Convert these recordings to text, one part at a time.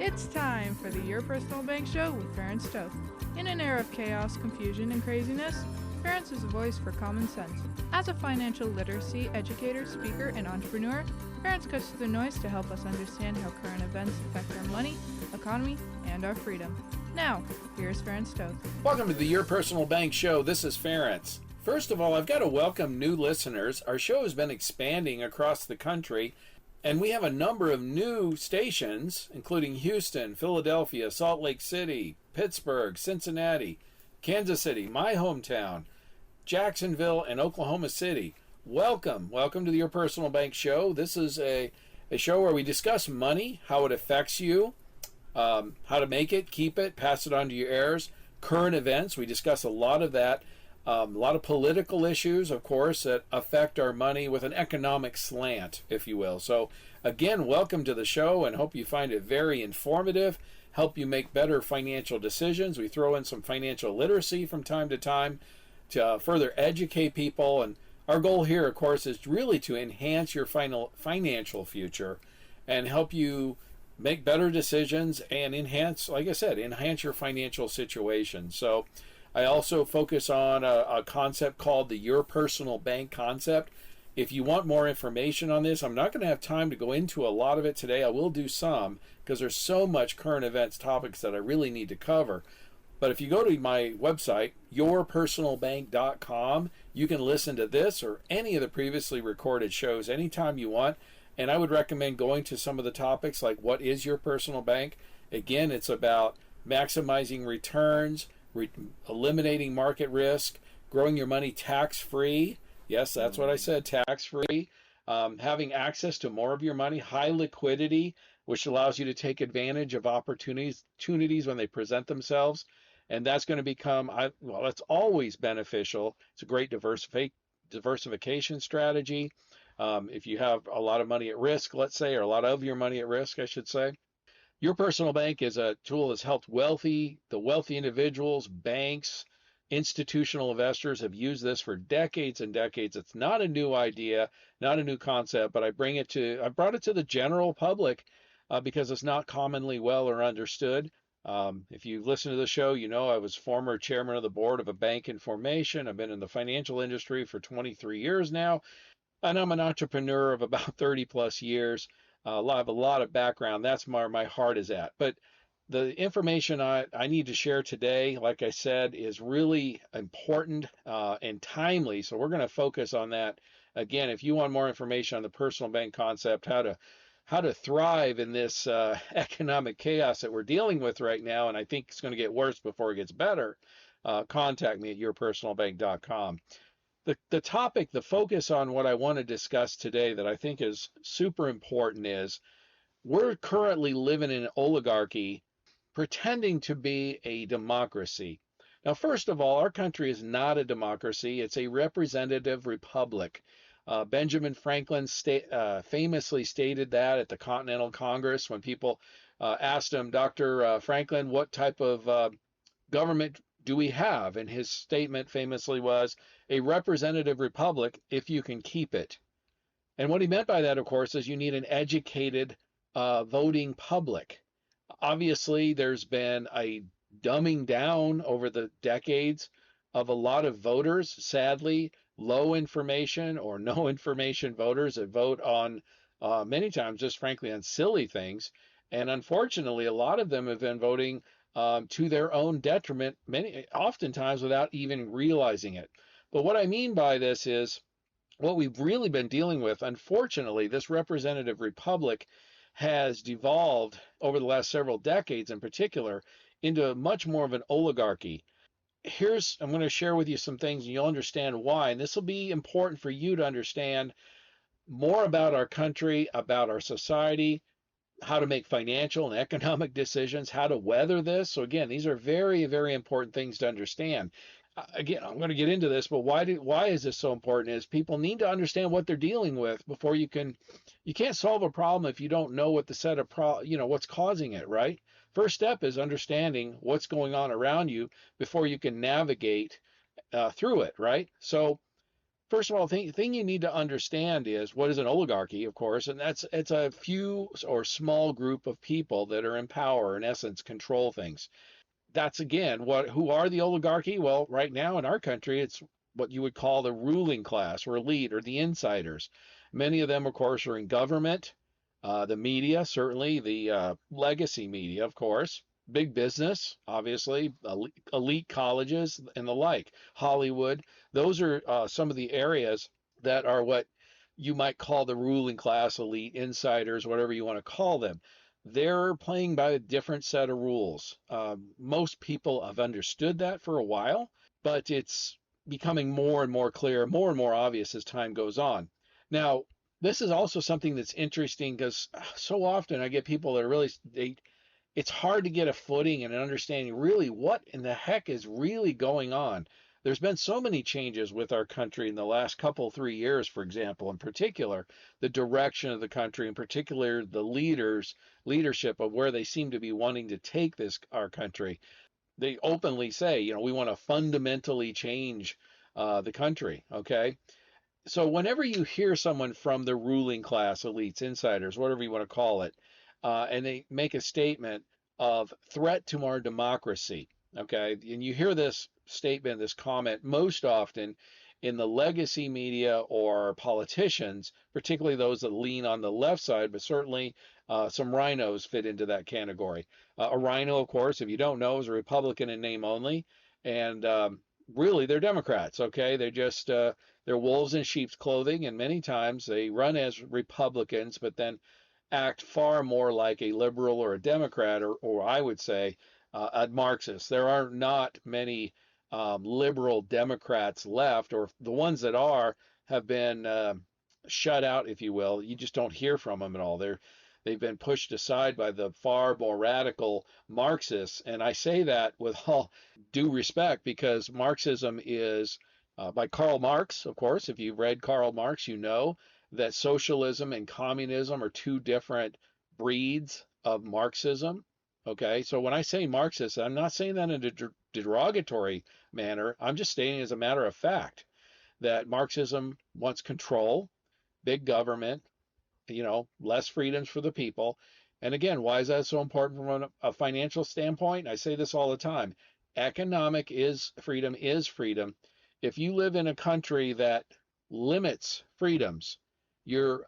It's time for the Your Personal Bank Show with Ferenc. In an era of chaos, confusion, and craziness, Ferenc is a voice for common sense. As a financial literacy educator, speaker, and entrepreneur, Ferenc cuts through the noise to help us understand how current events affect our money, economy, and our freedom. Now, here's Ferenc. Welcome to the Your Personal Bank Show. This is Ferenc. First of all, I've got to welcome new listeners. Our show has been expanding across the country, and we have a number of new stations, including Houston, Philadelphia, Salt Lake City, Pittsburgh, Cincinnati, Kansas City, my hometown, Jacksonville, and Oklahoma City. Welcome to the Your Personal Bank Show. This is a show where we discuss money, how it affects you, how to make it, keep it, pass it on to your heirs, current events. We discuss a lot of that. A lot of political issues, of course, that affect our money with an economic slant, if you will. So, again, welcome to the show, and hope you find it very informative, help you make better financial decisions. We throw in some financial literacy from time to time to further educate people. And our goal here, of course, is really to enhance your financial future and help you make better decisions and enhance, like I said, enhance your financial situation. So, I also focus on a concept called the Your Personal Bank concept. If you want more information on this, I'm not going to have time to go into a lot of it today. I will do some because there's so much current events topics that I really need to cover. But if you go to my website, yourpersonalbank.com, you can listen to this or any of the previously recorded shows anytime you want. And I would recommend going to some of the topics like what is your personal bank? Again, it's about maximizing returns, eliminating market risk, growing your money tax-free. Yes, that's what I said, tax-free. Having access to more of your money, high liquidity, which allows you to take advantage of opportunities when they present themselves. And that's going to become, that's always beneficial. It's a great diversification strategy. If you have a lot of money at risk, let's say, or a lot of your money at risk, I should say. Your Personal Bank is a tool that's helped the wealthy individuals, banks, institutional investors have used this for decades and decades. It's not a new idea, not a new concept, but I brought it to the general public because it's not commonly well or understood. If you listen to the show, you know I was former chairman of the board of a bank in formation. I've been in the financial industry for 23 years now, and I'm an entrepreneur of about 30 plus years. I have a lot of background. That's where my heart is at. But the information I need to share today, like I said, is really important and timely. So we're going to focus on that. Again, if you want more information on the personal bank concept, how to thrive in this economic chaos that we're dealing with right now, and I think it's going to get worse before it gets better, contact me at yourpersonalbank.com. The topic, the focus on what I want to discuss today that I think is super important is we're currently living in an oligarchy pretending to be a democracy. Now, first of all, our country is not a democracy. It's a representative republic. Benjamin Franklin famously stated that at the Continental Congress when people asked him, Dr. Franklin, what type of government do we have? And his statement famously was a representative republic if you can keep it. And what he meant by that, of course, is you need an educated voting public. Obviously, there's been a dumbing down over the decades of a lot of voters, sadly, low information or no information voters that vote on many times just frankly on silly things. And unfortunately, a lot of them have been voting to their own detriment, oftentimes without even realizing it. But what I mean by this is what we've really been dealing with. Unfortunately, this representative republic has devolved over the last several decades in particular into much more of an oligarchy. I'm going to share with you some things and you'll understand why. And this will be important for you to understand more about our country, about our society, how to make financial and economic decisions, how to weather this. So again, these are very, very important things to understand. Again, I'm going to get into this, but why is this so important is people need to understand what they're dealing with before you can't solve a problem if you don't know what what's causing it, right? First step is understanding what's going on around you before you can navigate through it, right? So First of all, thing you need to understand is what is an oligarchy, of course, and it's a few or small group of people that are in power, in essence, control things. That's again who are the oligarchy? Well, right now in our country, it's what you would call the ruling class or elite or the insiders. Many of them, of course, are in government, the media, certainly the legacy media, of course, big business, obviously, elite colleges and the like, Hollywood. Those are some of the areas that are what you might call the ruling class, elite, insiders, whatever you want to call them. They're playing by a different set of rules. Most people have understood that for a while, but it's becoming more and more clear, more and more obvious as time goes on. Now, this is also something that's interesting because so often I get people that are really, it's hard to get a footing and an understanding really what in the heck is really going on. There's been so many changes with our country in the last couple, 3 years, for example, in particular, the direction of the country, in particular, the leadership of where they seem to be wanting to take our country. They openly say, we want to fundamentally change the country. Okay. So whenever you hear someone from the ruling class, elites, insiders, whatever you want to call it, and they make a statement of threat to our democracy, okay, and you hear this statement, this comment most often in the legacy media or politicians, particularly those that lean on the left side, but certainly some RINOs fit into that category. A RINO, of course, if you don't know, is a Republican in name only, and really they're Democrats. Okay, they're wolves in sheep's clothing, and many times they run as Republicans, but then act far more like a liberal or a Democrat, or I would say a Marxist. There are not many liberal Democrats left, or the ones that are have been shut out, if you will. You just don't hear from them at all. They've been pushed aside by the far more radical Marxists, and I say that with all due respect because Marxism is by Karl Marx, of course. If you've read Karl Marx, you know that socialism and communism are two different breeds of Marxism. Okay, so when I say Marxist, I'm not saying that in a derogatory manner. I'm just stating as a matter of fact that Marxism wants control, big government, less freedoms for the people. And again, why is that so important from a financial standpoint? I say this all the time. Economic is freedom is freedom. If you live in a country that limits freedoms, you're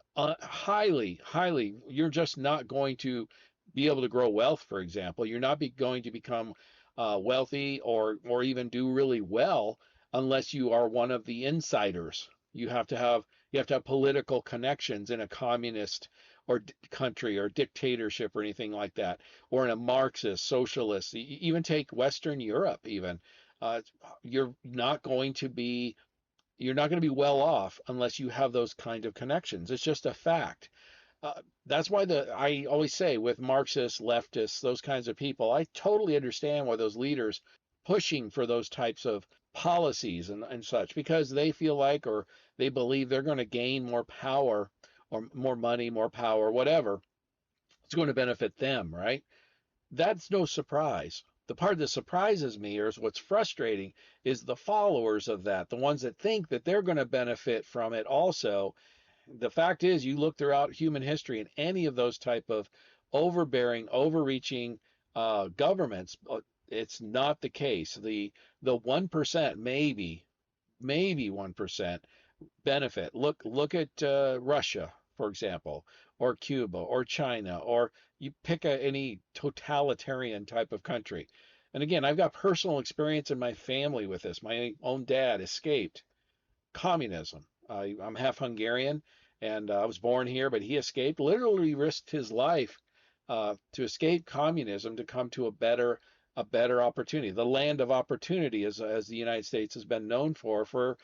you're just not going to be able to grow wealth, for example. You're not going to become wealthy or even do really well unless you are one of the insiders. You have to have political connections in a communist or country or dictatorship or anything like that, or in a Marxist, socialist. Even take Western Europe. Even uh, you're not going to be you're not going to be well off unless you have those kind of connections. It's just a fact. That's why I always say with Marxists, leftists, those kinds of people, I totally understand why those leaders pushing for those types of policies and such because they feel like or they believe they're going to gain more power or more money, more power, whatever. It's going to benefit them, right? That's no surprise. The part that surprises me or is what's frustrating is the followers of that, the ones that think that they're going to benefit from it also. The fact is, you look throughout human history and any of those type of overbearing, overreaching governments, it's not the case. The 1%, maybe 1% benefit. Look at Russia, for example, or Cuba, or China, or you pick any totalitarian type of country. And again, I've got personal experience in my family with this. My own dad escaped communism. I'm half Hungarian, and I was born here, but he escaped, literally risked his life to escape communism to come to a better opportunity, the land of opportunity, as the United States has been known for a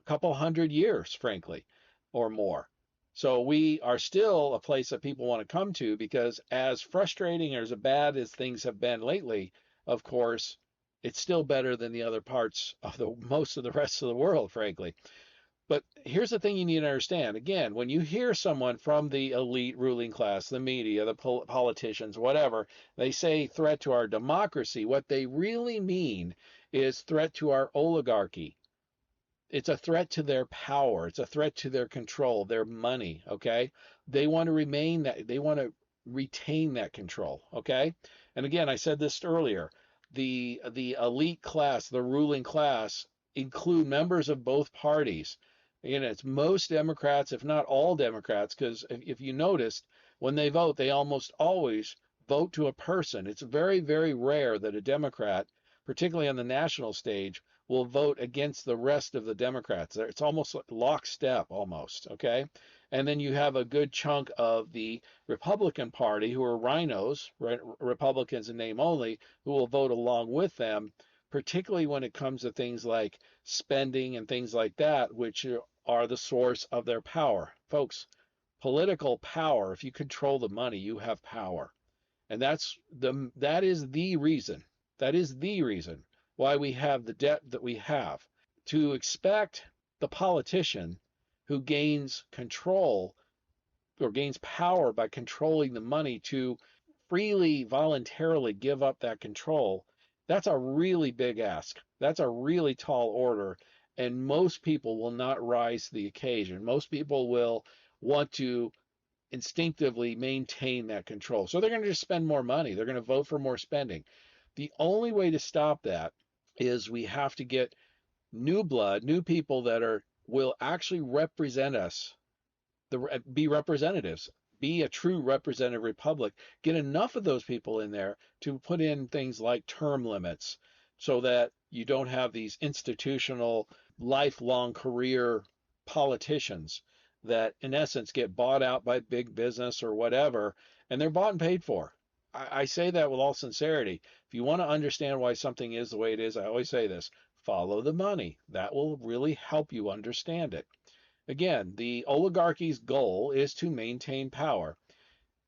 couple hundred years, frankly, or more. So we are still a place that people want to come to because as frustrating or as bad as things have been lately, of course, it's still better than the other parts of the most of the rest of the world, frankly. But here's the thing you need to understand. Again, when you hear someone from the elite ruling class, the media, the politicians, whatever, they say threat to our democracy, what they really mean is threat to our oligarchy. It's a threat to their power. It's a threat to their control, their money. Okay. They want to remain that, they want to retain that control. Okay. And again, I said this earlier, the elite class, the ruling class include members of both parties. You know, it's most Democrats, if not all Democrats, because if you noticed, when they vote, they almost always vote to a person. It's very, very rare that a Democrat, particularly on the national stage, will vote against the rest of the Democrats. It's almost like lockstep, almost, okay? And then you have a good chunk of the Republican Party who are RINOs, right, Republicans in name only, who will vote along with them, particularly when it comes to things like spending and things like that, which are the source of their power. Folks, political power, if you control the money, you have power. And that is the reason. That is the reason why we have the debt that we have. To expect the politician who gains control or gains power by controlling the money to freely, voluntarily give up that control, that's a really big ask. That's a really tall order. And most people will not rise to the occasion. Most people will want to instinctively maintain that control. So they're going to just spend more money. They're going to vote for more spending. The only way to stop that is we have to get new blood, new people that will actually represent us, be representatives, be a true representative republic. Get enough of those people in there to put in things like term limits so that you don't have these institutional, lifelong career politicians that in essence get bought out by big business or whatever, and they're bought and paid for. I say that with all sincerity. If you want to understand why something is the way it is, I always say this: follow the money. That will really help you understand it. Again, the oligarchy's goal is to maintain power.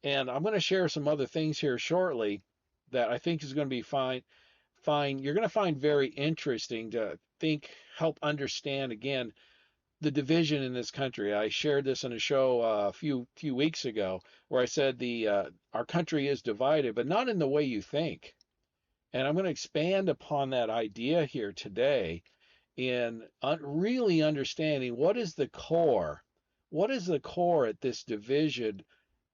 And I'm going to share some other things here shortly that I think is going to be fine. You're going to find very interesting to help understand again the division in this country. I shared this in a show a few weeks ago where I said our country is divided, but not in the way you think. And I'm going to expand upon that idea here today in really understanding what is the core at this division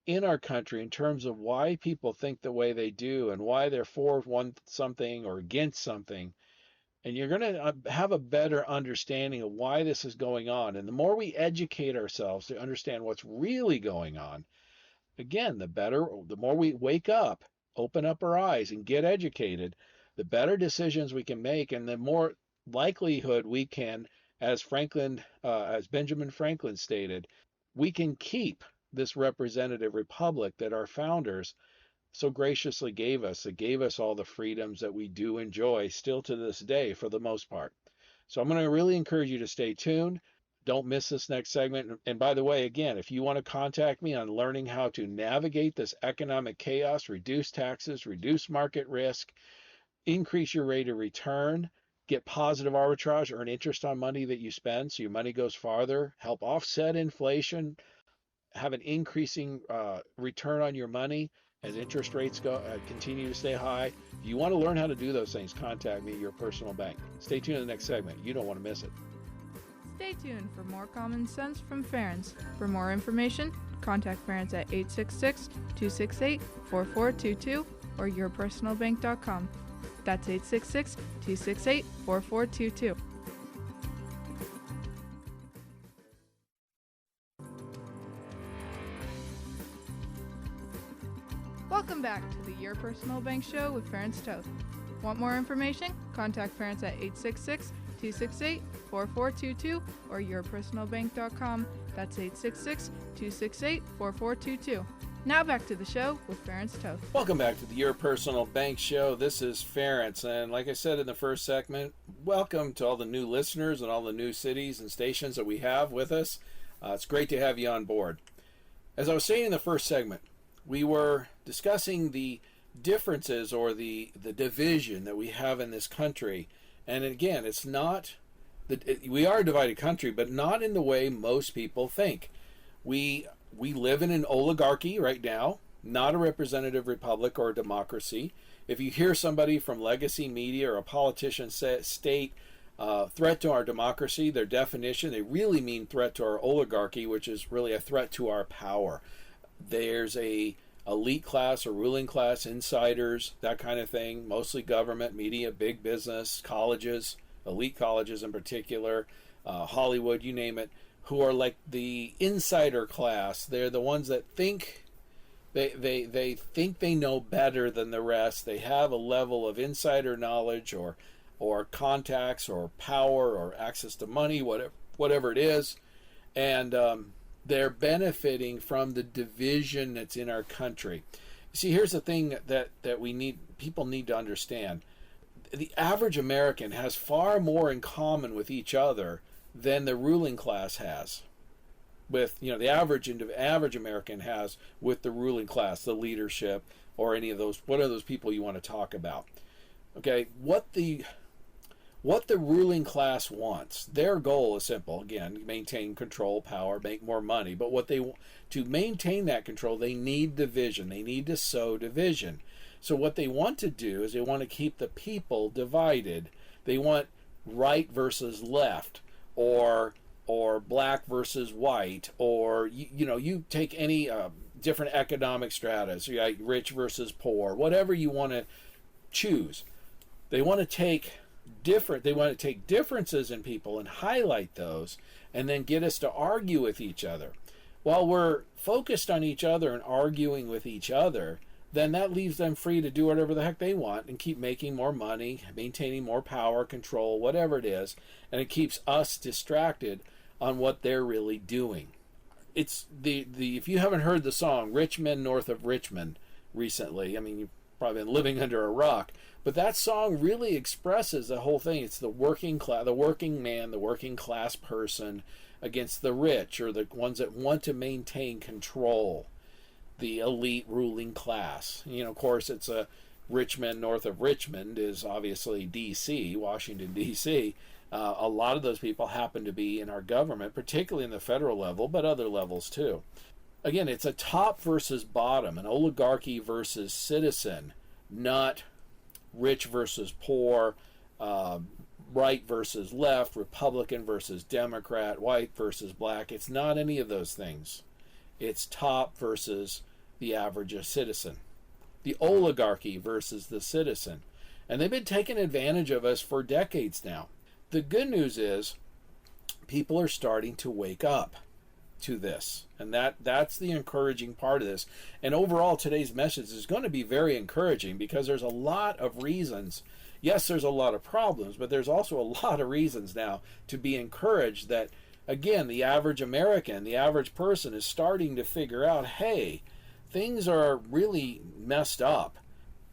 in our country in terms of why people think the way they do and why they're for one something or against something. And you're going to have a better understanding of why this is going on. And the more we educate ourselves to understand what's really going on, again, the more we wake up, open up our eyes and get educated, the better decisions we can make and the more likelihood we can, as Benjamin Franklin stated, we can keep this representative republic that our founders so graciously gave us. It gave us all the freedoms that we do enjoy still to this day for the most part. So I'm going to really encourage you to stay tuned. Don't miss this next segment. And by the way, again, if you want to contact me on learning how to navigate this economic chaos, reduce taxes, reduce market risk, increase your rate of return, get positive arbitrage, earn interest on money that you spend so your money goes farther, help offset inflation, have an increasing return on your money as interest rates continue to stay high. If you want to learn how to do those things, contact me at your personal bank. Stay tuned to the next segment. You don't want to miss it. Stay tuned for more common sense from Ferenc. For more information, contact Ferenc at 866-268-4422 or yourpersonalbank.com. That's 866-268-4422. Welcome back to the Your Personal Bank Show with Ferenc Toth. Want more information? Contact Ferenc at 866-268-4422 or yourpersonalbank.com. That's 866-268-4422. Now back to the show with Ferenc Toth. Welcome back to the Your Personal Bank Show. This is Ferenc, and like I said in the first segment, welcome to all the new listeners and all the new cities and stations that we have with us. It's great to have you on board. As I was saying in the first segment, we were discussing the differences or the division that we have in this country. And again, it's not we are a divided country, but not in the way most people think. We live in an oligarchy right now, not a representative republic or a democracy. If you hear somebody from legacy media or a politician state Threat to our democracy, their definition, they really mean threat to our oligarchy, which is really a threat to our power. There's a elite class or ruling class, insiders, that kind of thing, mostly government, media, big business, colleges, elite colleges in particular, Hollywood, you name it, who are like the insider class. They're the ones that think they think they know better than the rest. They have a level of insider knowledge or contacts or power or access to money, whatever it is, and they're benefiting from the division that's in our country. See, here's the thing that people need to understand. The average American has far more in common with each other than the ruling class has. With, the average American has with the ruling class, the leadership, or any of those, what are those people you want to talk about? Okay, what the ruling class wants, their goal is simple. Again, maintain control, power, make more money. But to maintain that control, they need division. They need to sow division. So what they want to do is they want to keep the people divided. They want right versus left, or black versus white, or you take any different economic stratas, rich versus poor, whatever you want to choose. They want to take differences in people and highlight those, and then get us to argue with each other. While we're focused on each other and arguing with each other, then that leaves them free to do whatever the heck they want and keep making more money, maintaining more power, control, whatever it is, and it keeps us distracted on what they're really doing. It's if you haven't heard the song "Rich Men North of Richmond" recently, I mean, you've probably been living under a rock, but that song really expresses the whole thing. It's the working class, the working man, the working class person against the rich, or the ones that want to maintain control, the elite ruling class. Of course, it's a rich men north of Richmond is obviously D.C., Washington, D.C. A lot of those people happen to be in our government, particularly in the federal level, but other levels too. Again, it's a top versus bottom, an oligarchy versus citizen, not rich versus poor, right versus left, Republican versus Democrat, white versus black. It's not any of those things. It's top versus the average citizen. The oligarchy versus the citizen. And they've been taking advantage of us for decades now. The good news is people are starting to wake up to this. And that's the encouraging part of this. And overall, today's message is going to be very encouraging, because there's a lot of reasons. Yes, there's a lot of problems, but there's also a lot of reasons now to be encouraged that, again, the average American, the average person is starting to figure out, hey, things are really messed up.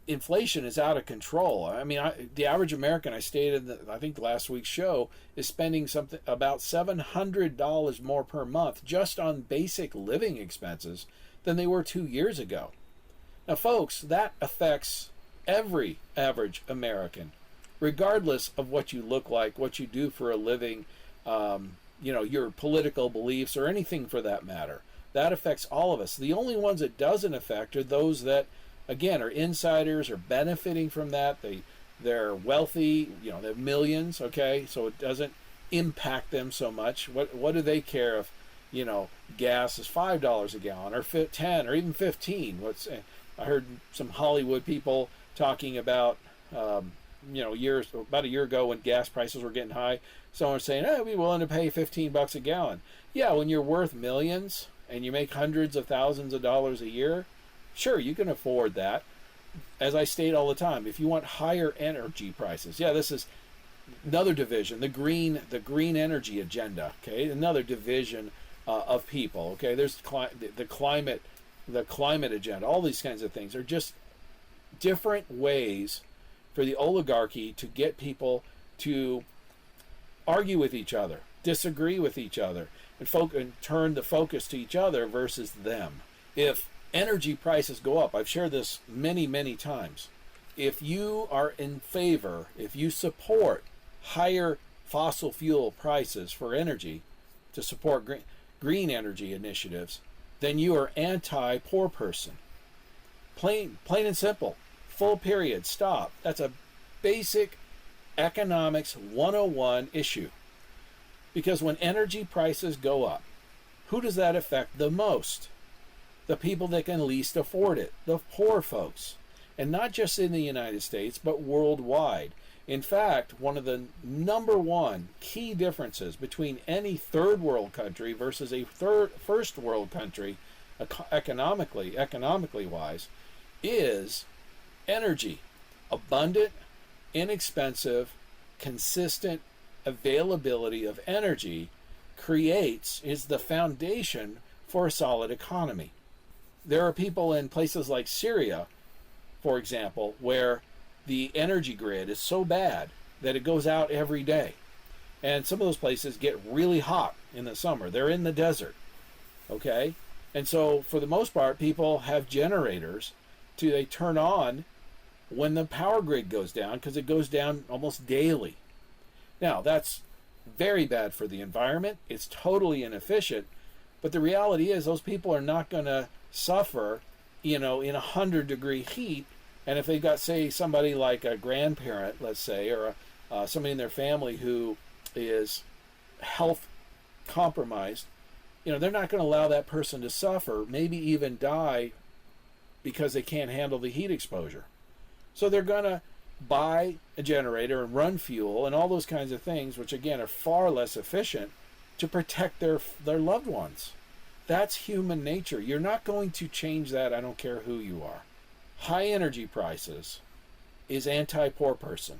Inflation is out of control. I mean, the average American, I stated, I think last week's show, is spending something about $700 more per month just on basic living expenses than they were 2 years ago. Now, folks, that affects every average American, regardless of what you look like, what you do for a living, your political beliefs, or anything for that matter. That affects all of us. The only ones it doesn't affect are those that, again, are insiders, are benefiting from that. They're wealthy, they have millions, okay? So it doesn't impact them so much. What do they care if, gas is $5 a gallon, or 10, or even 15? I heard some Hollywood people talking about, about a year ago when gas prices were getting high. Someone was saying, we'd be willing to pay $15 a gallon. Yeah, when you're worth millions and you make hundreds of thousands of dollars a year, sure, you can afford that. As I state all the time, if you want higher energy prices, this is another division, the green energy agenda, okay, another division of people, okay. There's the climate agenda. All these kinds of things are just different ways for the oligarchy to get people to argue with each other, disagree with each other, and turn the focus to each other versus them. If energy prices go up, I've shared this many, many times. If you are in favor, if you support higher fossil fuel prices for energy to support green energy initiatives, then you are anti-poor person. Plain and simple. Full period. Stop. That's a basic economics 101 issue. Because when energy prices go up, who does that affect the most? The people that can least afford it, the poor folks. And not just in the United States, but worldwide. In fact, one of the number one key differences between any third world country versus a first world country, economically wise, is energy. Abundant, inexpensive, consistent availability of energy is the foundation for a solid economy. There are people in places like Syria, for example, where the energy grid is so bad that it goes out every day. And some of those places get really hot in the summer. They're in the desert. Okay? And so for the most part, people have generators they turn on when the power grid goes down, because it goes down almost daily. Now, that's very bad for the environment. It's totally inefficient. But the reality is those people are not going to suffer, in 100-degree heat. And if they've got, say, somebody like a grandparent, let's say, or somebody in their family who is health compromised, they're not going to allow that person to suffer, maybe even die because they can't handle the heat exposure. So they're going to buy a generator and run fuel and all those kinds of things, which again are far less efficient, to protect their loved ones. That's human nature. You're not going to change that, I don't care who you are. High energy prices is anti-poor person.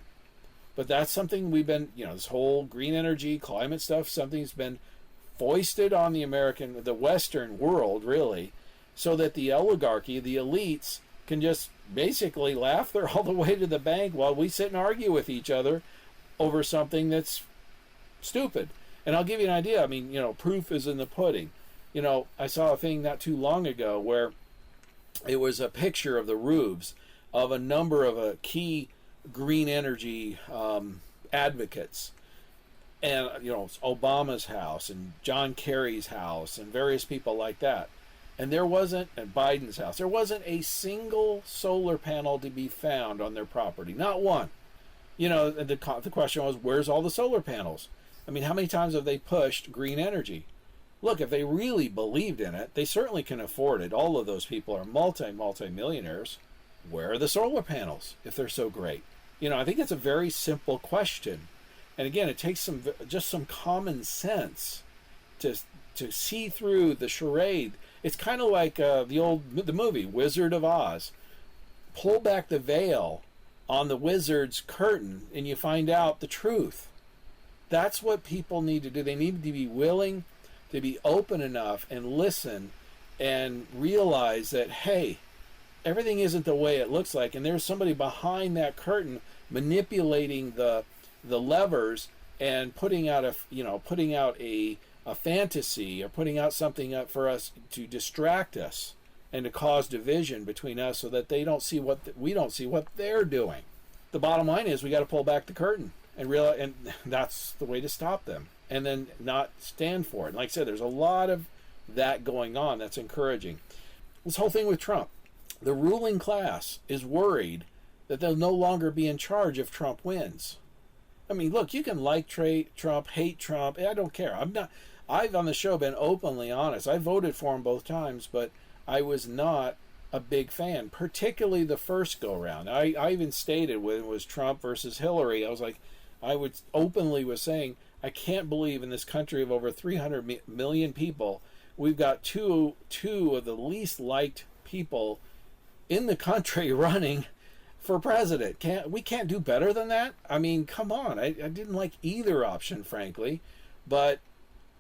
But that's something we've been, this whole green energy, climate stuff, something's been foisted on the Western world, really, so that the oligarchy, the elites, can just basically laugh all the way to the bank while we sit and argue with each other over something that's stupid. And I'll give you an idea. I mean, proof is in the pudding. I saw a thing not too long ago where it was a picture of the roofs of a number of key green energy advocates. And, it's Obama's house and John Kerry's house and various people like that. And Biden's house, there wasn't a single solar panel to be found on their property. Not one. The question was, where's all the solar panels? I mean, how many times have they pushed green energy? Look, if they really believed in it, they certainly can afford it. All of those people are multi-millionaires. Where are the solar panels if they're so great? I think it's a very simple question. And again, it takes some common sense to see through the charade. It's kind of like the movie Wizard of Oz. Pull back the veil on the wizard's curtain and you find out the truth. That's what people need to do. They need to be willing to be open enough and listen and realize that, hey, everything isn't the way it looks like, and there's somebody behind that curtain manipulating the levers and putting out a fantasy, or putting out something up for us to distract us and to cause division between us, so that they don't see we don't see what they're doing. The bottom line is we got to pull back the curtain and realize, and that's the way to stop them, and then not stand for it. And like I said, there's a lot of that going on that's encouraging. This whole thing with Trump, the ruling class is worried that they'll no longer be in charge if Trump wins. I mean, look, you can like Trump, hate Trump. I don't care. I've on the show been openly honest. I voted for him both times, but I was not a big fan, particularly the first go round. I even stated when it was Trump versus Hillary, I was saying, I can't believe in this country of over 300 million people, we've got two of the least liked people in the country running for president. We can't do better than that? I mean, come on. I didn't like either option, frankly, but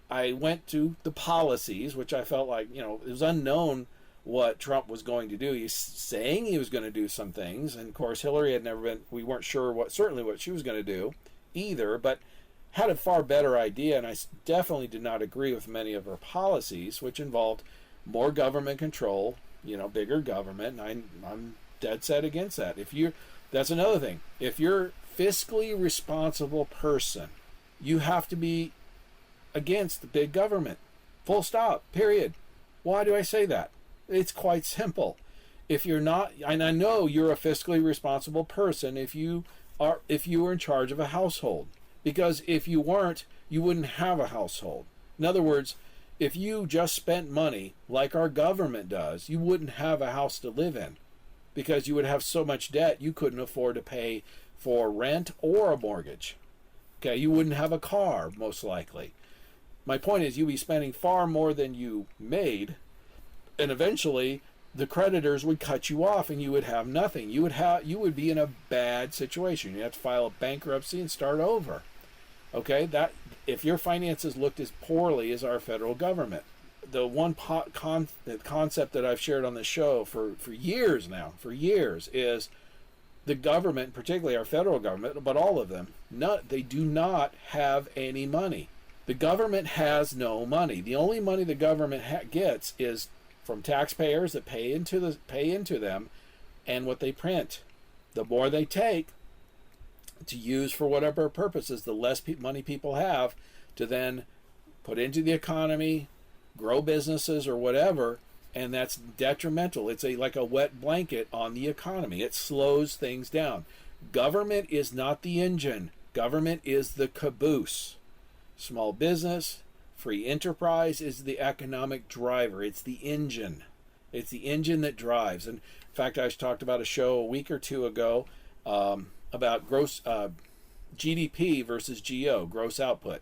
I went to the policies, which I felt like, it was unknown what Trump was going to do. He's saying he was going to do some things, and of course Hillary we weren't sure certainly what she was going to do either, but had a far better idea, and I definitely did not agree with many of her policies, which involved more government control, bigger government, and I'm dead set against that. That's another thing. If you're a fiscally responsible person, you have to be against the big government. Full stop. Period. Why do I say that? It's quite simple. If you're not, and I know you're a fiscally responsible person if you are if you were in charge of a household. Because if you weren't, you wouldn't have a household. In other words, if you just spent money like our government does, you wouldn't have a house to live in, because you would have so much debt you couldn't afford to pay for rent or a mortgage. Okay, you wouldn't have a car, most likely. My point is, you'd be spending far more than you made, and eventually the creditors would cut you off and you would have nothing. You would be in a bad situation. You have to file a bankruptcy and start over. Okay, that if your finances looked as poorly as our federal government. The one concept that I've shared on the show for years now, is the government, particularly our federal government, but all of them, they do not have any money. The government has no money. The only money the government gets is from taxpayers that pay into them, and what they print. The more they take to use for whatever purposes, the less money people have to then put into the economy, grow businesses or whatever, and that's detrimental. It's like a wet blanket on the economy. It slows things down. Government is not the engine. Government is the caboose. Small business, free enterprise is the economic driver. It's the engine. It's the engine that drives. And in fact, I talked about a show a week or two ago about gross GDP versus GO, gross output.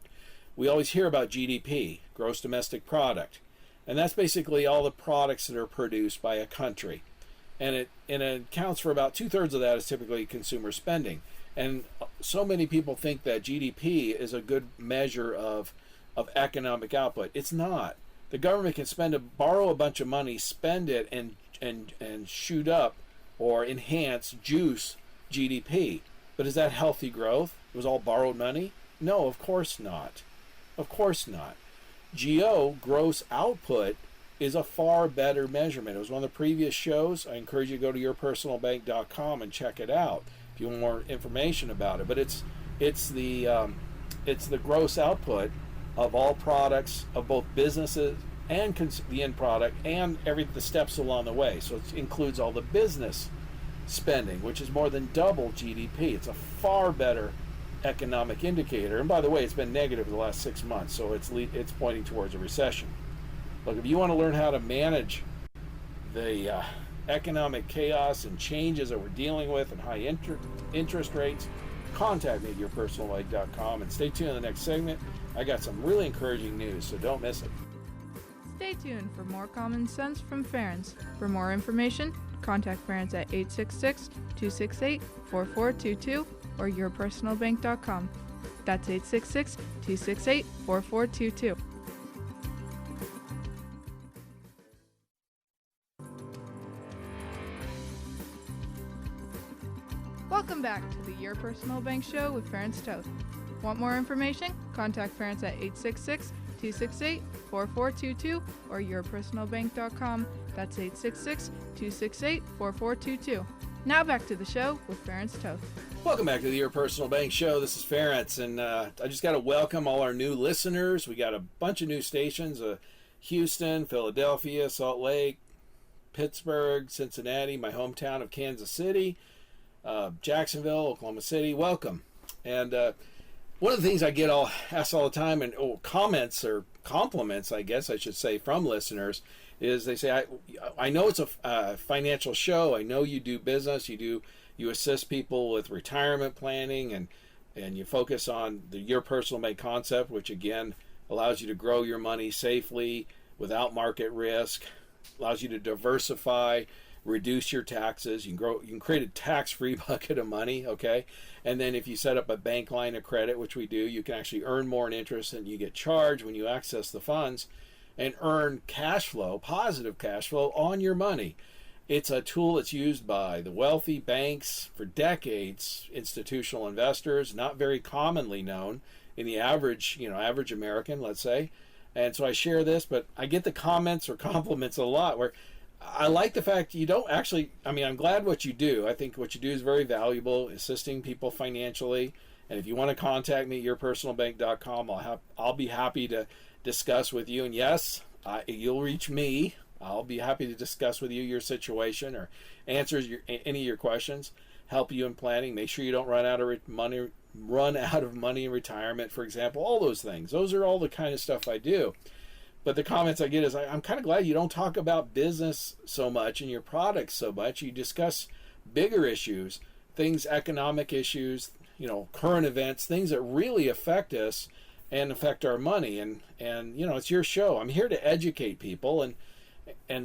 We always hear about GDP, gross domestic product, and that's basically all the products that are produced by a country, and it accounts for about 2/3 of that is typically consumer spending. And so many people think that GDP is a good measure of economic output. It's not. The government can borrow a bunch of money, spend it, and shoot up or enhance, juice GDP. But is that healthy growth? It was all borrowed money? No, of course not. Of course not. GO, gross output, is a far better measurement. It was one of the previous shows. I encourage you to go to yourpersonalbank.com and check it out if you want more information about it. But it's the gross output of all products of both businesses and the end product and the steps along the way. So it includes all the business spending, which is more than double GDP. It's a far better economic indicator. And by the way, it's been negative the last 6 months, so it's pointing towards a recession. Look, if you want to learn how to manage the economic chaos and changes that we're dealing with and high interest rates, contact me at yourpersonalbank.com, and stay tuned in the next segment. I got some really encouraging news, so don't miss it. Stay tuned for more common sense from Ferenc. For more information, contact Ferenc at 866-268-4422 or yourpersonalbank.com. That's 866-268-4422. Welcome back to the Your Personal Bank Show with Ferenc Toth. Want more information? Contact Ferenc at 866-268-4422 or yourpersonalbank.com. That's 866-268-4422. Now back to the show with Ferenc Toth. Welcome back to the Your Personal Bank Show. This is Ferenc, and I just got to welcome all our new listeners. We got a bunch of new stations: Houston, Philadelphia, Salt Lake, Pittsburgh, Cincinnati, my hometown of Kansas City, Jacksonville, Oklahoma City. Welcome. And one of the things I get asked all the time, and comments or compliments, I guess I should say, from listeners, is they say, I know it's a financial show. I know you do business. You assist people with retirement planning, and you focus on your personal bank concept, which again allows you to grow your money safely without market risk, allows you to diversify, reduce your taxes. You can create a tax-free bucket of money, okay? And then if you set up a bank line of credit, which we do, you can actually earn more in interest than you get charged when you access the funds, and earn cash flow, positive cash flow on your money. It's a tool that's used by the wealthy, banks for decades, institutional investors, not very commonly known in the average American, let's say. And so I share this, but I get the comments or compliments a lot where I like the fact you don't actually, I'm glad what you do. I think what you do is very valuable, assisting people financially. And if you want to contact me at yourpersonalbank.com, I'll be happy to discuss with you. And yes, you'll reach me. I'll be happy to discuss with you your situation or answer any of your questions. help you in planning. Make sure you don't run out of money in retirement, for example. All those things. Those are all the kind of stuff I do. But the comments I get is, I'm kind of glad you don't talk about business so much and your products so much. You discuss bigger issues, things, economic issues, current events, things that really affect us and affect our money. And it's your show. I'm here to educate people. And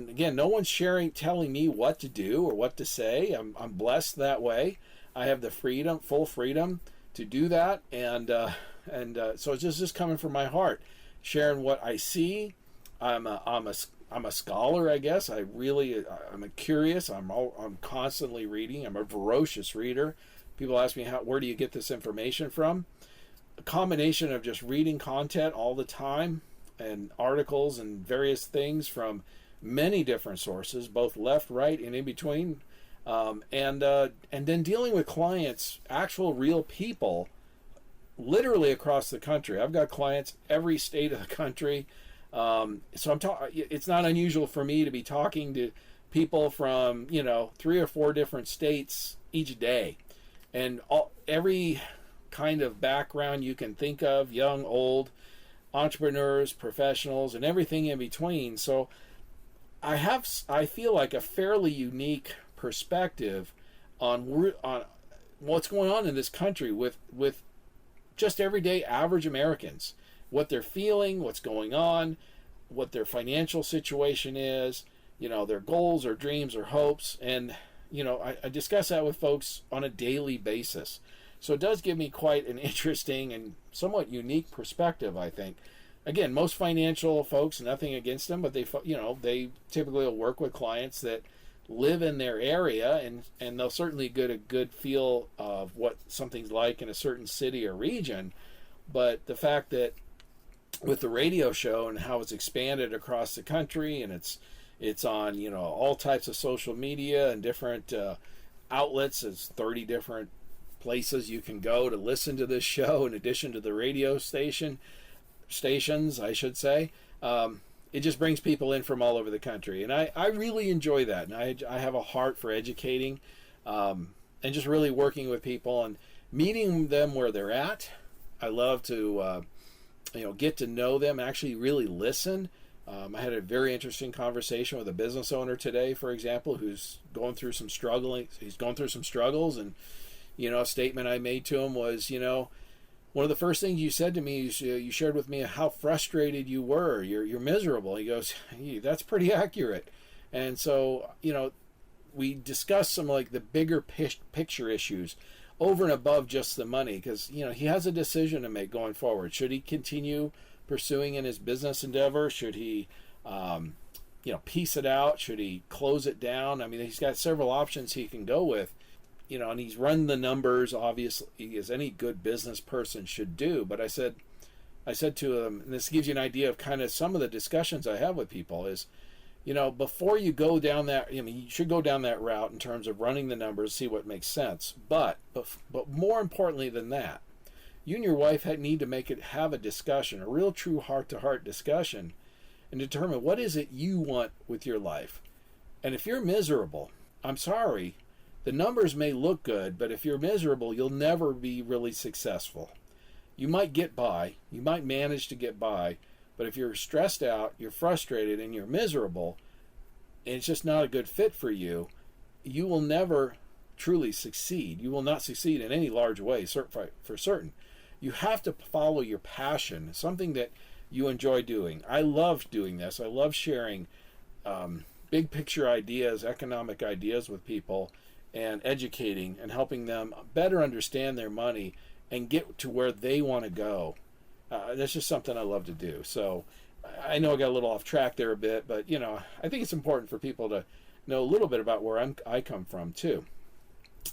again, no one's telling me what to do or what to say. I'm blessed that way. I have the full freedom to do that. And so it's just coming from my heart, sharing what I see. I'm a scholar, I guess. I'm curious. I'm constantly reading. I'm a voracious reader. People ask me, where do you get this information from? A combination of just reading content all the time and articles and various things from many different sources, both left, right, and in between. And then dealing with clients, actual real people, literally across the country. I've got clients every state of the country. So it's not unusual for me to be talking to people from 3 or 4 different states each day, and every kind of background you can think of, young, old, entrepreneurs, professionals, and everything in between. So I feel like a fairly unique perspective on what's going on in this country with just everyday average Americans, what they're feeling, what's going on, what their financial situation is, their goals or dreams or hopes. And, I discuss that with folks on a daily basis. So it does give me quite an interesting and somewhat unique perspective, I think. Again, most financial folks, nothing against them, but they typically will work with clients that live in their area, and they'll certainly get a good feel of what something's like in a certain city or region. But the fact that with the radio show and how it's expanded across the country, and it's on all types of social media and different outlets, it's 30 different places you can go to listen to this show in addition to the radio stations, I should say. It just brings people in from all over the country, and I really enjoy that. And I have a heart for educating, and just really working with people and meeting them where they're at. I love to get to know them, actually really listen. I had a very interesting conversation with a business owner today, for example, who's going through some struggling. He's going through some struggles, and a statement I made to him was, one of the first things you said to me is you shared with me how frustrated you were. You're miserable. He goes, hey, that's pretty accurate. And so, we discussed some like the bigger picture issues over and above just the money, because, he has a decision to make going forward. Should he continue pursuing in his business endeavor? Should he, piece it out? Should he close it down? I mean, he's got several options he can go with. And he's run the numbers, obviously, as any good business person should do. But I said to him, and this gives you an idea of kind of some of the discussions I have with people, is, before you go down that, you should go down that route in terms of running the numbers, see what makes sense. But more importantly than that, you and your wife need to have a discussion, a real true heart-to-heart discussion, and determine what is it you want with your life. And if you're miserable, I'm sorry, the numbers may look good, but if you're miserable, you'll never be really successful. You might get by, you might manage to get by, but if you're stressed out, you're frustrated, and you're miserable, and it's just not a good fit for you, you will never truly succeed. You will not succeed in any large way, for certain. You have to follow your passion, something that you enjoy doing. I love doing this. I love sharing big picture ideas, economic ideas with people, and educating and helping them better understand their money and get to where they want to go. That's just something I love to do. So I know I got a little off track there a bit, but I think it's important for people to know a little bit about where I come from too.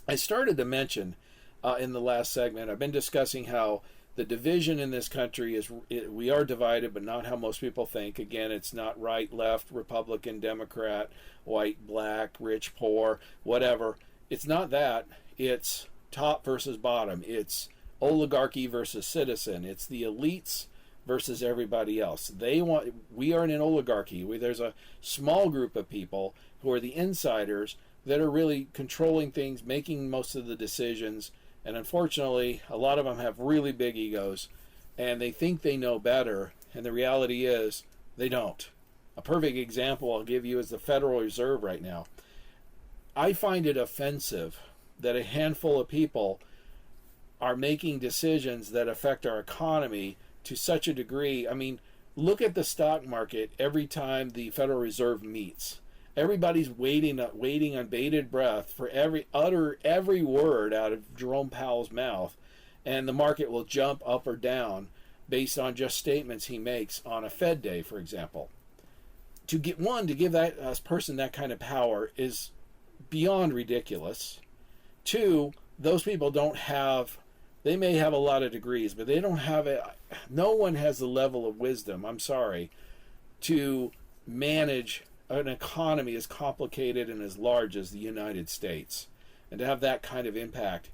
I started to mention in the last segment, I've been discussing how the division in this country we are divided, but not how most people think. Again, it's not right, left, Republican, Democrat, white, black, rich, poor, whatever. It's not that. It's top versus bottom. It's oligarchy versus citizen. It's the elites versus everybody else. We are in an oligarchy. There's a small group of people who are the insiders that are really controlling things, making most of the decisions. And unfortunately, a lot of them have really big egos, and they think they know better. And the reality is they don't. A perfect example I'll give you is the Federal Reserve right now. I find it offensive that a handful of people are making decisions that affect our economy to such a degree. I mean, look at the stock market every time the Federal Reserve meets. Everybody's waiting on bated breath for every word out of Jerome Powell's mouth, and the market will jump up or down based on just statements he makes on a Fed day, for example. To give that person that kind of power is beyond ridiculous. Two, those people they may have a lot of degrees, but they don't have it. No one has the level of wisdom, I'm sorry, to manage an economy as complicated and as large as the United States, and to have that kind of impact.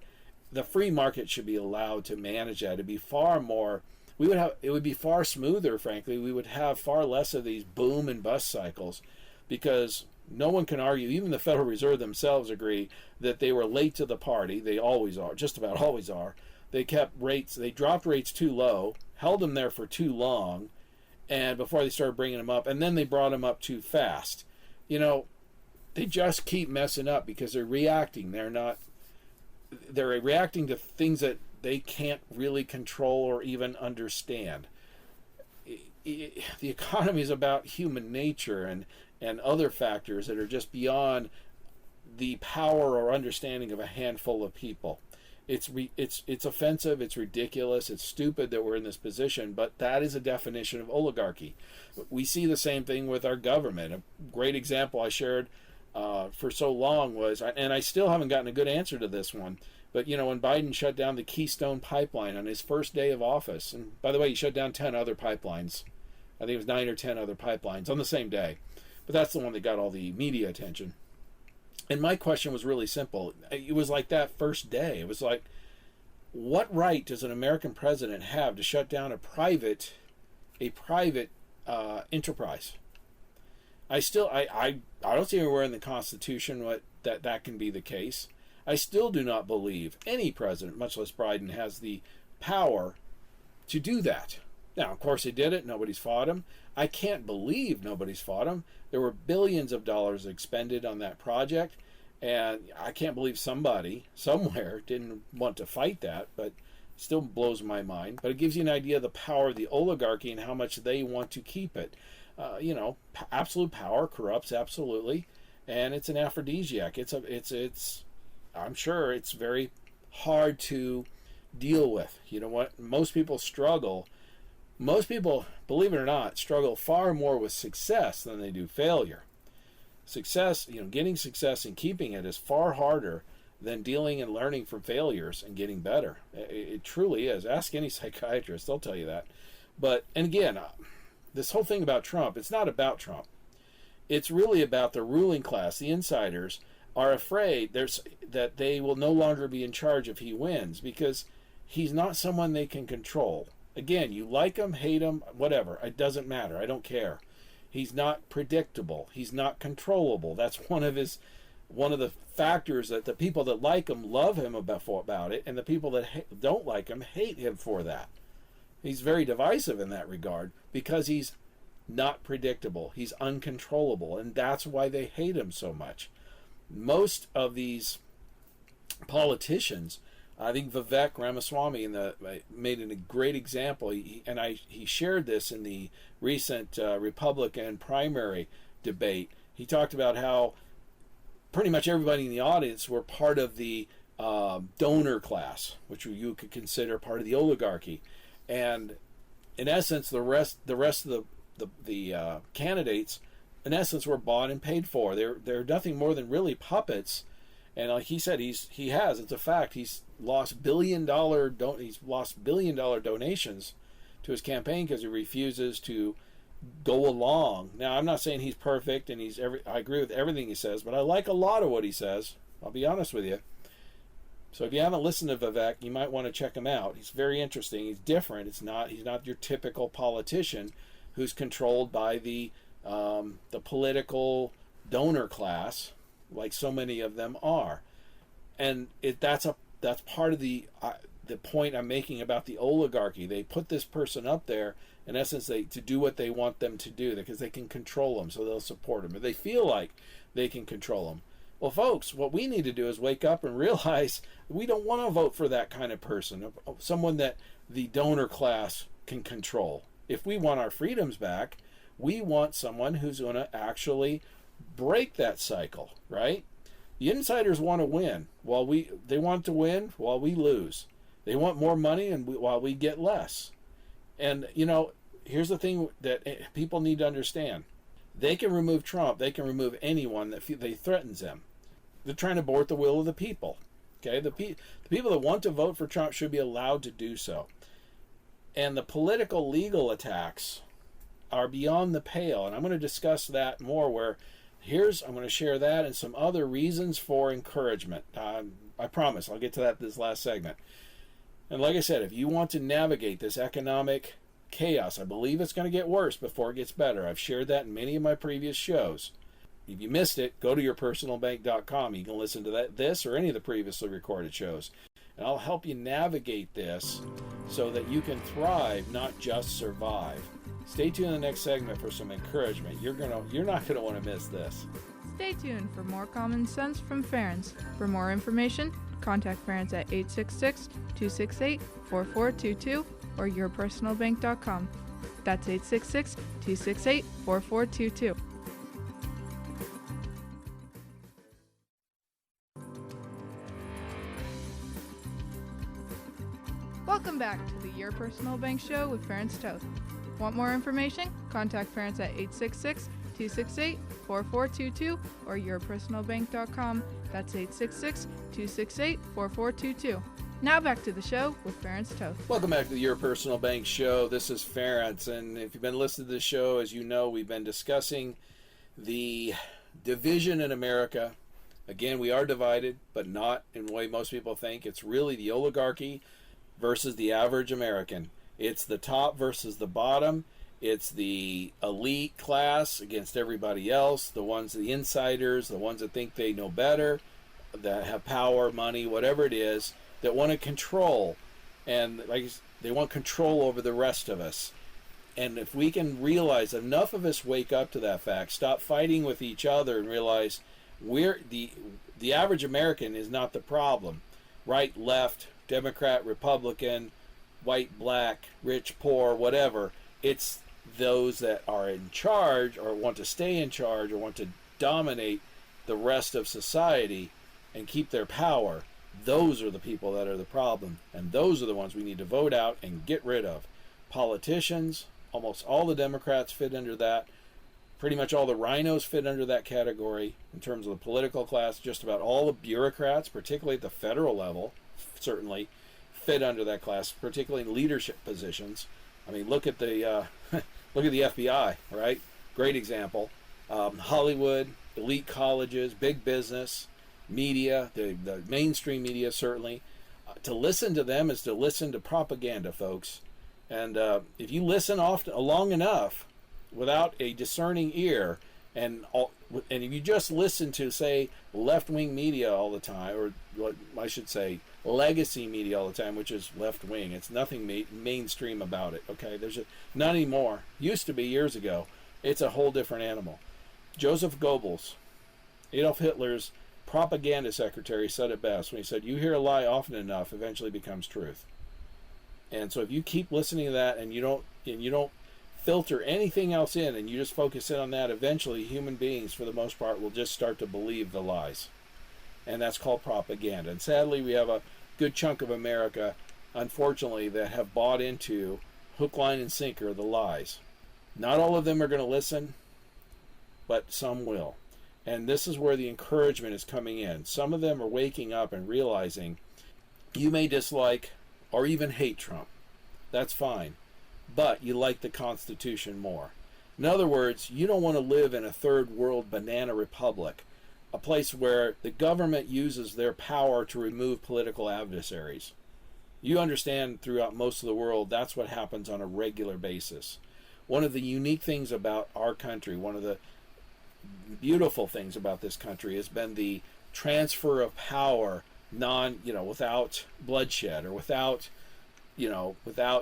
The free market should be allowed to manage that. It'd be far more. It would be far smoother, frankly. We would have far less of these boom and bust cycles, because no one can argue, even the Federal Reserve themselves agree, that they were late to the party. They always are, just about always are. They dropped rates too low, held them there for too long, and before they started bringing them up, and then they brought them up too fast. They just keep messing up because they're reacting. They're reacting to things that they can't really control or even understand. The economy is about human nature and other factors that are just beyond the power or understanding of a handful of people. It's offensive, it's ridiculous, it's stupid that we're in this position, but that is a definition of oligarchy. We see the same thing with our government. A great example I shared for so long was, and I still haven't gotten a good answer to this one, but when Biden shut down the Keystone Pipeline on his first day of office, and by the way, he shut down 10 other pipelines. I think it was 9 or 10 other pipelines on the same day. But that's the one that got all the media attention. And my question was really simple. It was like that first day. It was like, what right does an American president have to shut down a private enterprise? I don't see anywhere in the Constitution that can be the case. I still do not believe any president, much less Biden, has the power to do that. Now, of course, he did it. Nobody's fought him. I can't believe nobody's fought him. There were billions of dollars expended on that project, and I can't believe somebody somewhere didn't want to fight that, but it still blows my mind. But it gives you an idea of the power of the oligarchy and how much they want to keep it. Absolute power corrupts, absolutely, and it's an aphrodisiac. I'm sure it's very hard to deal with. You know what? Most people, believe it or not, struggle far more with success than they do failure. Success, getting success and keeping it is far harder than dealing and learning from failures and getting better. It truly is. Ask any psychiatrist, they'll tell you that. And again, this whole thing about Trump, it's not about Trump. It's really about the ruling class. The insiders are afraid that they will no longer be in charge if he wins, because he's not someone they can control. Again, you like him, hate him, whatever. It doesn't matter. I don't care. He's not predictable. He's not controllable. That's one of the factors that the people that like him love him about it, and the people that don't like him hate him for that. He's very divisive in that regard because he's not predictable. He's uncontrollable, and that's why they hate him so much. Most of these politicians, I think Vivek Ramaswamy made a great example, he shared this in the recent Republican primary debate. He talked about how pretty much everybody in the audience were part of the donor class, which you could consider part of the oligarchy, and in essence, the rest of the candidates, in essence, were bought and paid for. They're nothing more than really puppets. And like he said, it's a fact. He's lost billion-dollar donations to his campaign because he refuses to go along. Now, I'm not saying he's perfect, and I agree with everything he says, but I like a lot of what he says. I'll be honest with you. So if you haven't listened to Vivek, you might want to check him out. He's very interesting. He's different. He's not your typical politician who's controlled by the political donor class. like so many of them are. And that's part of the point I'm making about the oligarchy. They put this person up there, in essence, to do what they want them to do, because they can control them, so they'll support them. Or they feel like they can control them. Well, folks, what we need to do is wake up and realize we don't want to vote for that kind of person, someone that the donor class can control. If we want our freedoms back, we want someone who's going to actually break that cycle, right? The insiders want to win they want to win while we lose. They want more money while we get less. And, here's the thing that people need to understand. They can remove Trump. They can remove anyone that threatens them. They're trying to abort the will of the people. Okay, the people that want to vote for Trump should be allowed to do so. And the political legal attacks are beyond the pale. And I'm going to discuss that more I'm going to share that and some other reasons for encouragement. I promise I'll get to that this last segment. And like I said, if you want to navigate this economic chaos, I believe it's going to get worse before it gets better. I've shared that in many of my previous shows. If you missed it, go to yourpersonalbank.com. You can listen to this or any of the previously recorded shows. And I'll help you navigate this so that you can thrive, not just survive. Stay tuned in the next segment for some encouragement. You're not going to want to miss this. Stay tuned for more common sense from Ferenc. For more information, contact Ferenc at 866-268-4422 or yourpersonalbank.com. That's 866-268-4422. Welcome back to the Your Personal Bank Show with Ferenc Toth. Want more information? Contact Ferenc at 866-268-4422 or yourpersonalbank.com. That's 866-268-4422. Now back to the show with Ferenc Toth. Welcome back to the Your Personal Bank Show. This is Ferenc, and if you've been listening to the show, as you know, we've been discussing the division in America. Again, we are divided, but not in the way most people think. It's really the oligarchy versus the average American. It's the top versus the bottom. It's the elite class against everybody else, the insiders, the ones that think they know better, that have power, money, whatever it is, that want to control. And they want control over the rest of us. And if we can realize, enough of us wake up to that fact, stop fighting with each other and realize the average American is not the problem. Right, left, Democrat, Republican, white, black, rich, poor, whatever. It's those that are in charge or want to stay in charge or want to dominate the rest of society and keep their power. Those are the people that are the problem, and those are the ones we need to vote out and get rid of. Politicians, almost all the Democrats fit under that. Pretty much all the RINOs fit under that category in terms of the political class. Just about all the bureaucrats, particularly at the federal level, certainly fit under that class, particularly in leadership positions. I mean, look at the FBI, right? Great example. Hollywood, elite colleges, big business, media, the mainstream media certainly. To listen to them is to listen to propaganda, folks. And if you listen long enough without a discerning ear, and if you just listen to, say, left-wing media all the time, or what I should say, legacy media all the time, which is left-wing, it's nothing mainstream about it, okay? Not anymore. Used to be years ago. It's a whole different animal. Joseph Goebbels, Adolf Hitler's propaganda secretary, said it best when he said, "You hear a lie often enough, eventually becomes truth." And so if you keep listening to that and you don't filter anything else in and you just focus in on that, eventually human beings, for the most part, will just start to believe the lies. And that's called propaganda. And sadly, we have a good chunk of America, unfortunately, that have bought into hook, line, and sinker the lies. Not all of them are going to listen, but some will. And this is where the encouragement is coming in. Some of them are waking up and realizing you may dislike or even hate Trump. That's fine. But you like the Constitution more. In other words, you don't want to live in a third world banana republic, a place where the government uses their power to remove political adversaries. You understand throughout most of the world, that's what happens on a regular basis. One of the unique things about our country, one of the beautiful things about this country has been the transfer of power, without bloodshed or without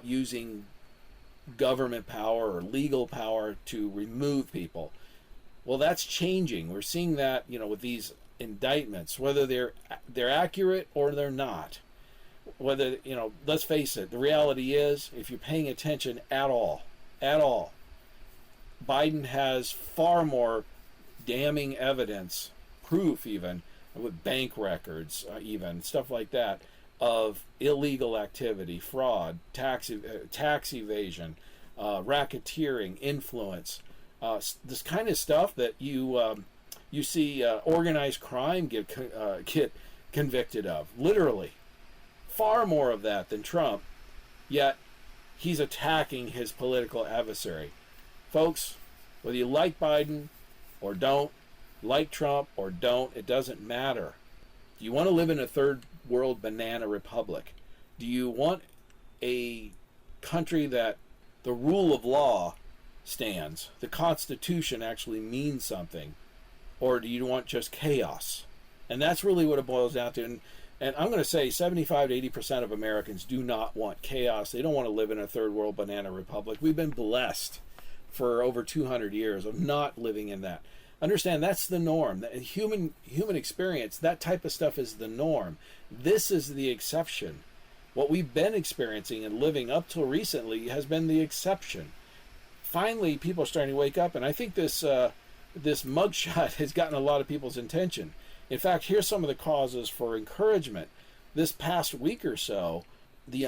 using government power or legal power to remove people. Well, that's changing. We're seeing that, with these indictments, whether they're accurate or they're not. Whether, let's face it, the reality is, if you're paying attention at all, Biden has far more damning evidence, proof even, with bank records, even stuff like that, of illegal activity, fraud, tax evasion, racketeering, influence, this kind of stuff that you see organized crime get convicted of, literally. Far more of that than Trump, yet he's attacking his political adversary. Folks, whether you like Biden or don't, like Trump or don't, it doesn't matter. Do you want to live in a third world banana republic? Do you want a country that the rule of law stands, the Constitution actually means something? Or do you want just chaos? And that's really what it boils down to. And I'm going to say 75 to 80% of Americans do not want chaos. They don't want to live in a third world banana republic. We've been blessed for over 200 years of not living in that. Understand, that's the norm. Human experience, that type of stuff is the norm. This is the exception. What we've been experiencing and living up till recently has been the exception. Finally, people are starting to wake up, and I think this mugshot has gotten a lot of people's attention. In fact, here's some of the causes for encouragement. This past week or so, the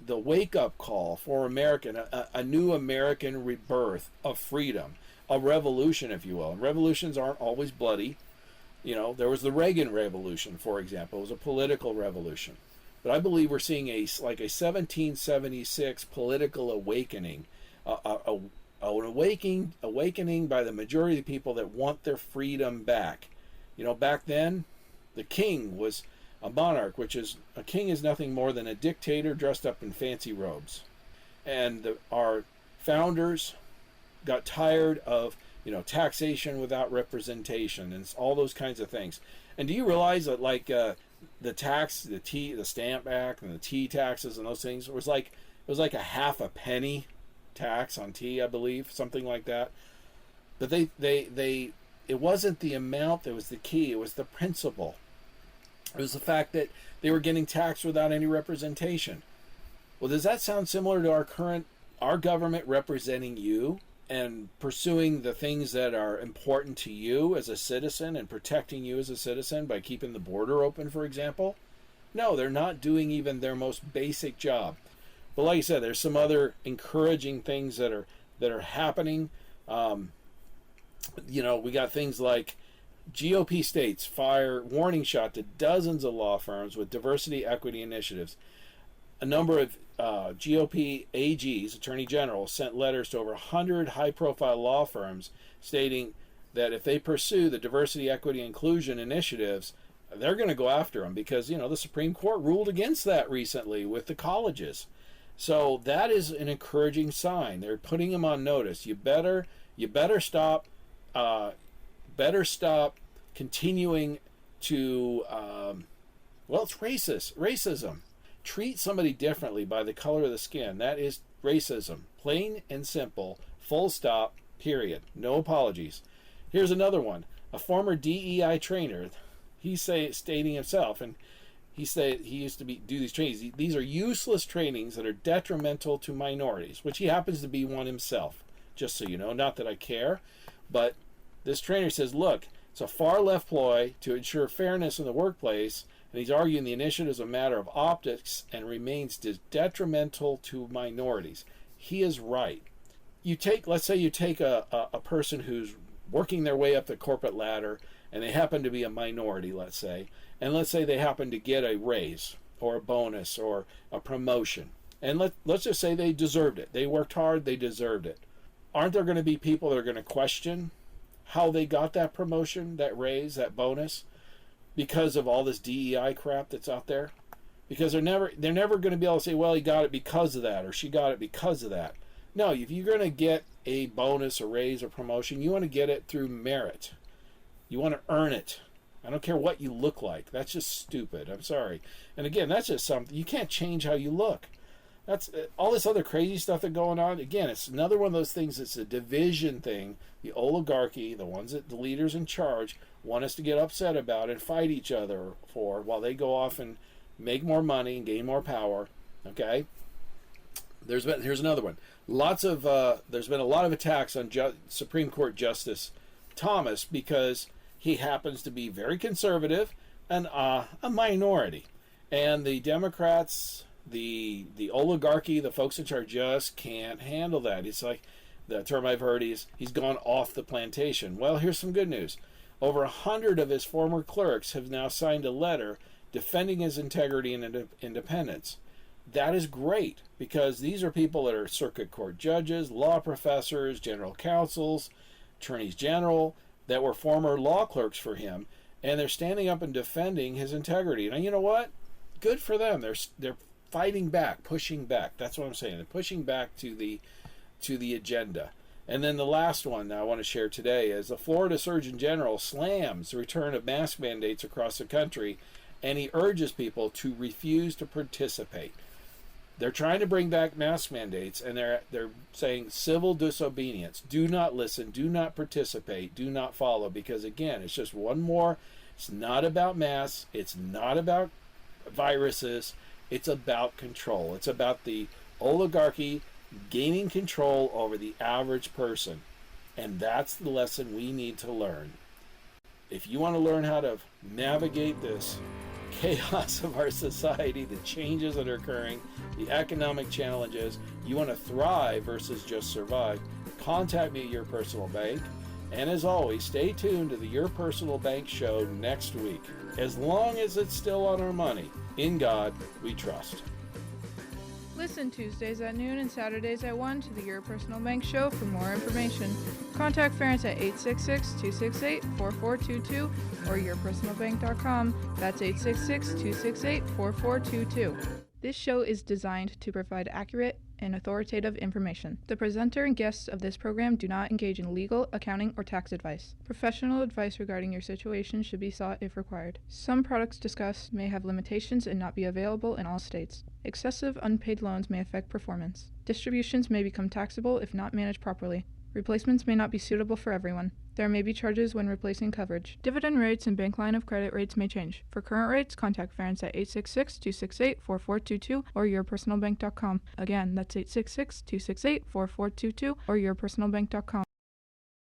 wake-up call for American, a new American rebirth of freedom, a revolution, if you will. And revolutions aren't always bloody. There was the Reagan Revolution, for example. It was a political revolution. But I believe we're seeing a 1776 political awakening, an awakening by the majority of the people that want their freedom back. Back then, the king was a monarch, a king is nothing more than a dictator dressed up in fancy robes. And our founders got tired of, taxation without representation and all those kinds of things. And do you realize that, the tax, the Stamp Act and the tea taxes and those things, it was like a half a penny tax on tea, I believe, something like that. But it wasn't the amount that was the key. It was the principle. It was the fact that they were getting taxed without any representation. Well, does that sound similar to our government representing you and pursuing the things that are important to you as a citizen and protecting you as a citizen by keeping the border open, for example? No, they're not doing even their most basic job. But like I said, there's some other encouraging things that are happening. We got things like GOP states fire warning shot to dozens of law firms with diversity equity initiatives. A number of GOP AGs, attorney generals, sent letters to over 100 high-profile law firms stating that if they pursue the diversity equity inclusion initiatives, they're going to go after them because, the Supreme Court ruled against that recently with the colleges. So that is an encouraging sign. They're putting them on notice. You better stop continuing to, it's racism. Treat somebody differently by the color of the skin. That is racism. Plain and simple. Full stop. Period. No apologies. Here's another one. A former DEI trainer, he's stating himself, and he said he used to do these trainings. These are useless trainings that are detrimental to minorities, which he happens to be one himself, just so you know. Not that I care, but this trainer says, look, it's a far left ploy to ensure fairness in the workplace, and he's arguing the initiative is a matter of optics and remains detrimental to minorities. He is right. Let's say you take a person who's working their way up the corporate ladder, and they happen to be a minority, let's say, and let's say they happen to get a raise or a bonus or a promotion, and let's just say they deserved it. They worked hard, they deserved it. Aren't there going to be people that are going to question how they got that promotion, that raise, that bonus, because of all this DEI crap that's out there? Because they're never going to be able to say, well, he got it because of that, or she got it because of that. No, if you're going to get a bonus, a raise, a promotion, you want to get it through merit. You want to earn it. I don't care what you look like. That's just stupid. I'm sorry. And again, that's just something. You can't change how you look. That's all this other crazy stuff that's going on. Again, it's another one of those things. It's a division thing. The oligarchy, the ones that the leaders in charge want us to get upset about and fight each other for, while they go off and make more money and gain more power. Okay. Here's another one. There's been a lot of attacks on Supreme Court Justice Thomas because he happens to be very conservative and a minority, and the Democrats, the oligarchy, the folks in charge just can't handle that. It's like the term I've heard is he's gone off the plantation. Well, here's some good news. Over 100 of his former clerks have now signed a letter defending his integrity and independence. That is great, because these are people that are circuit court judges, law professors, general counsels, attorneys general, that were former law clerks for him, and they're standing up and defending his integrity. And you know what? Good for them. They're fighting back, pushing back. That's what I'm saying. They're pushing back to the agenda. And then the last one that I want to share today is the Florida Surgeon General slams the return of mask mandates across the country, and he urges people to refuse to participate. They're trying to bring back mask mandates, and they're saying civil disobedience. Do not listen, do not participate, do not follow, because again, it's just one more. It's not about masks, it's not about viruses, it's about control. It's about the oligarchy gaining control over the average person. And that's the lesson we need to learn. If you want to learn how to navigate this chaos of our society, the changes that are occurring, the economic challenges, you want to thrive versus just survive, contact me at Your Personal Bank. And as always, stay tuned to the Your Personal Bank show next week. As long as it's still on our money, in God we trust. Listen Tuesdays at noon and Saturdays at 1 to the Your Personal Bank show for more information. Contact Ferenc at 866-268-4422 or yourpersonalbank.com. That's 866-268-4422. This show is designed to provide accurate and authoritative information. The presenter and guests of this program do not engage in legal, accounting, or tax advice. Professional advice regarding your situation should be sought if required. Some products discussed may have limitations and not be available in all states. Excessive unpaid loans may affect performance. Distributions may become taxable if not managed properly. Replacements may not be suitable for everyone. There may be charges when replacing coverage. Dividend rates and bank line of credit rates may change. For current rates, contact Ferenc at 866-268-4422 or yourpersonalbank.com. Again, that's 866-268-4422 or yourpersonalbank.com.